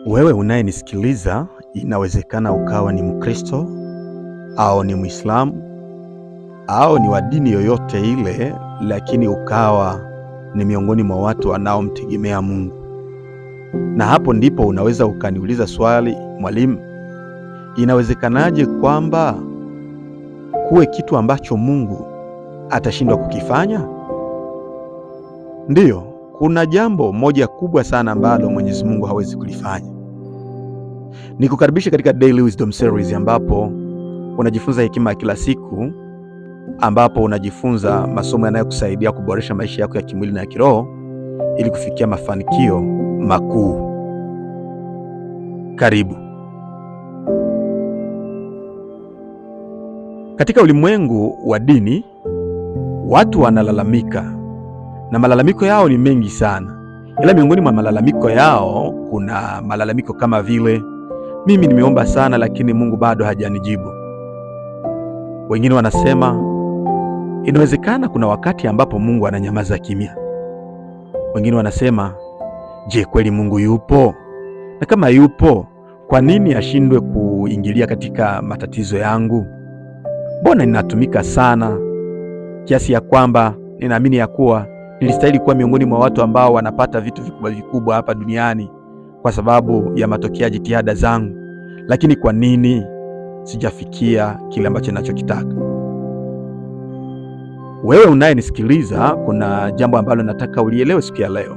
Wewe unayenisikiliza, inawezekana ukawa ni Mkristo au ni Muislamu au ni wa dini yoyote ile, lakini ukawa ni miongoni mwa watu wanaomtegemea Mungu. Na hapo ndipo unaweza ukaniuliza swali, mwalimu, inawezekanaje kwamba kuwe kitu ambacho Mungu atashindwa kukifanya? Ndiyo, kuna jambo moja kubwa sana ambalo Mwenyezi Mungu hawezi kulifanya. Nikukaribisha katika Daily Wisdom Series ambapo unajifunza hekima ya kila siku, ambapo unajifunza masomo yanayokusaidia kuboresha maisha yako ya kimwili na ya kiroho ili kufikia mafanikio makuu. Karibu. Katika ulimwengu wa dini, watu wanalalamika na malalamiko yao ni mengi sana. Ila miongoni mwa malalamiko yao kuna malalamiko kama vile, mimi nimeomba sana lakini Mungu bado hajanijibu. Wengine wanasema inawezekana kuna wakati ambapo Mungu ananyamaza kimya. Wengine wanasema, je, kweli Mungu yupo? Na kama yupo, kwa nini ashindwe kuingilia katika matatizo yangu? Mbona ninatumika sana kiasi ya kwamba ninaamini ya kuwa nilistahili kuwa miongoni mwa watu ambao wanapata vitu vikubwa vikubwa hapa duniani kwa sababu ya matokeo ya jitihada zangu, lakini kwa nini sijafikia kile ambacho ninachokitaka? Wewe unayenisikiliza, kuna jambo ambalo nataka ulielewe siku ya leo,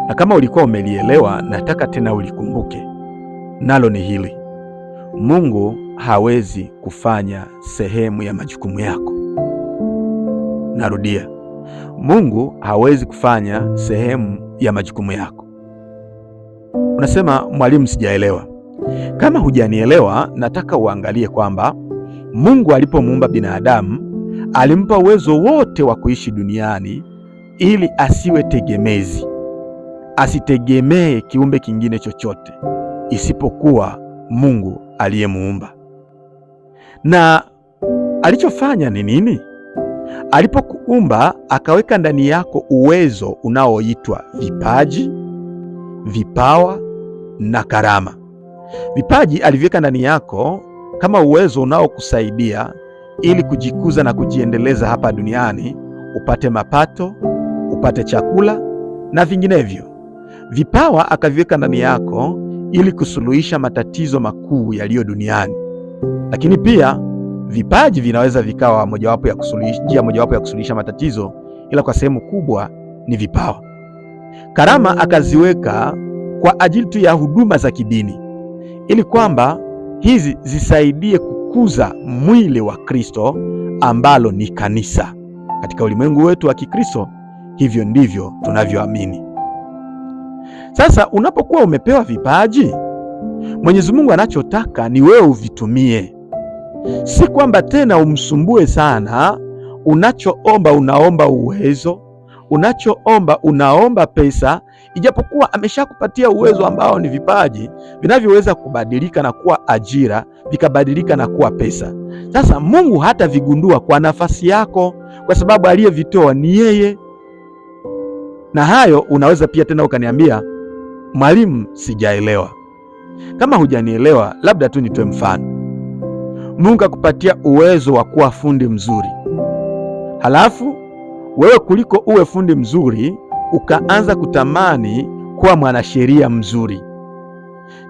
na kama ulikuwa umelielewa, nataka tena ulikumbuke, nalo ni hili: Mungu hawezi kufanya sehemu ya majukumu yako. Narudia, Mungu hawezi kufanya sehemu ya majukumu yako. Unasema, mwalimu, sijaelewa. Kama hujanielewa, nataka uangalie kwamba Mungu alipomuumba binadamu alimpa uwezo wote wa kuishi duniani ili asiwe tegemezi, asitegemee kiumbe kingine chochote isipokuwa Mungu aliyemuumba. Na alichofanya ni nini? Alipokuumba akaweka ndani yako uwezo unaoitwa vipaji, vipawa na karama. Vipaji aliviweka ndani yako kama uwezo unaokusaidia ili kujikuza na kujiendeleza hapa duniani, upate mapato, upate chakula na vinginevyo. Vipawa akaviweka ndani yako ili kusuluhisha matatizo makuu yaliyo duniani. Lakini pia vipaji vinaweza vikawa njia mojawapo ya kusuluhisha matatizo, ila kwa sehemu kubwa ni vipawa. Karama akaziweka kwa ajili tu ya huduma za kidini, ili kwamba hizi zisaidie kukuza mwili wa Kristo ambalo ni kanisa. Katika ulimwengu wetu wa Kikristo, hivyo ndivyo tunavyoamini. Sasa unapokuwa umepewa vipaji, Mwenyezi Mungu anachotaka ni wewe uvitumie. Si kwamba tena umsumbue sana. Unachoomba, unaomba uwezo, unachoomba unaomba pesa, ijapokuwa ameshakupatia uwezo ambao ni vipaji vinavyoweza kubadilika na kuwa ajira, vikabadilika na kuwa pesa. Sasa Mungu hata vigundua kwa nafasi yako, kwa sababu aliyevitoa ni yeye. Na hayo unaweza pia tena ukaniambia, mwalimu, sijaelewa. Kama hujanielewa, labda tu nitoe mfano. Mungu akupatia uwezo wa kuwa fundi mzuri, halafu wewe kuliko uwe fundi mzuri ukaanza kutamani kuwa mwanasheria mzuri,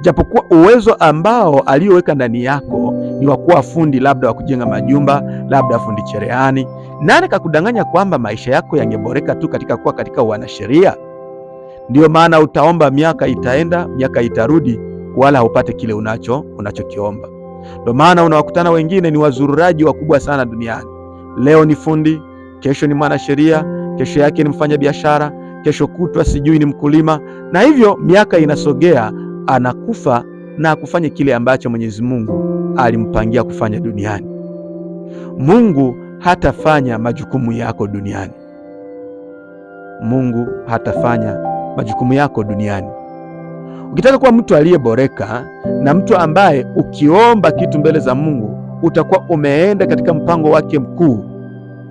japokuwa uwezo ambao aliyoweka ndani yako ni wa kuwa fundi, labda wa kujenga majumba, labda fundi cherehani. Nani kakudanganya kwamba maisha yako yangeboreka tu katika kuwa katika wanasheria? Ndio maana utaomba, miaka itaenda, miaka itarudi, wala haupate kile unachokiomba. Ndio maana unawakutana wengine ni wazururaji wakubwa sana duniani. Leo ni fundi, kesho ni mwanasheria, kesho yake ni mfanya biashara, kesho kutwa sijui ni mkulima, na hivyo miaka inasogea, anakufa na kufanya kile ambacho Mwenyezi Mungu alimpangia kufanya duniani. Mungu hatafanya majukumu yako duniani. Mungu hatafanya majukumu yako duniani. Ukitaka kuwa mtu aliyeboreka na mtu ambaye ukiomba kitu mbele za Mungu utakuwa umeenda katika mpango wake mkuu,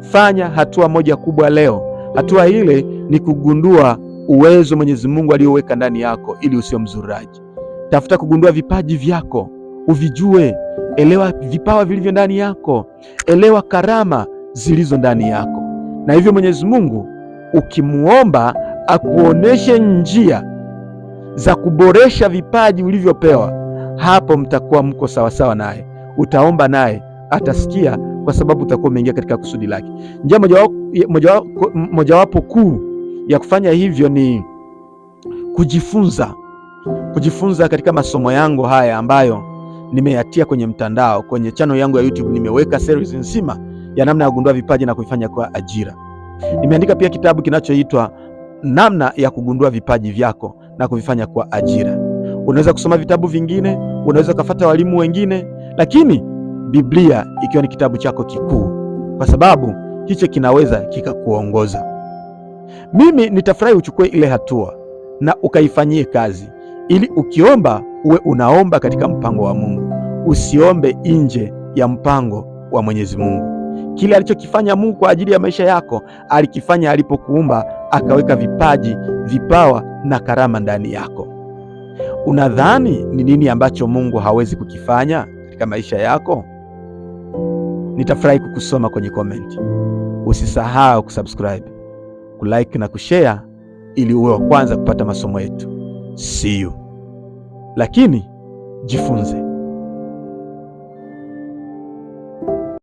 fanya hatua moja kubwa leo. Hatua ile ni kugundua uwezo Mwenyezi Mungu aliyoweka ndani yako ili usiwe mzururaji. Tafuta kugundua vipaji vyako, uvijue. Elewa vipawa vilivyo ndani yako, elewa karama zilizo ndani yako, na hivyo Mwenyezi Mungu ukimuomba akuoneshe njia za kuboresha vipaji ulivyopewa, hapo mtakuwa mko sawasawa naye. Utaomba naye atasikia, kwa sababu utakuwa umeingia katika kusudi lake. Njia mojawapo kuu ya kufanya hivyo ni kujifunza katika masomo yangu haya ambayo nimeyatia kwenye mtandao. Kwenye channel yangu ya YouTube nimeweka series nzima ya namna ya kugundua vipaji na kuifanya kwa ajira. Nimeandika pia kitabu kinachoitwa namna ya kugundua vipaji vyako na kuvifanya kwa ajira. Unaweza kusoma vitabu vingine, unaweza kufuata walimu wengine, lakini Biblia ikiwa ni kitabu chako kikuu, kwa sababu hicho kinaweza kikakuongoza. Mimi nitafurahi uchukue ile hatua na ukaifanyie kazi, ili ukiomba uwe unaomba katika mpango wa Mungu, usiombe nje ya mpango wa Mwenyezi Mungu. Kile alichokifanya Mungu kwa ajili ya maisha yako, alikifanya alipokuumba, akaweka vipaji, vipawa na karama ndani yako. Unadhani ni nini ambacho Mungu hawezi kukifanya katika maisha yako? Nitafurahi kukusoma kwenye komenti. Usisahau kusubscribe, kulike na kushare ili uwe wa kwanza kupata masomo yetu. See you. Lakini jifunze.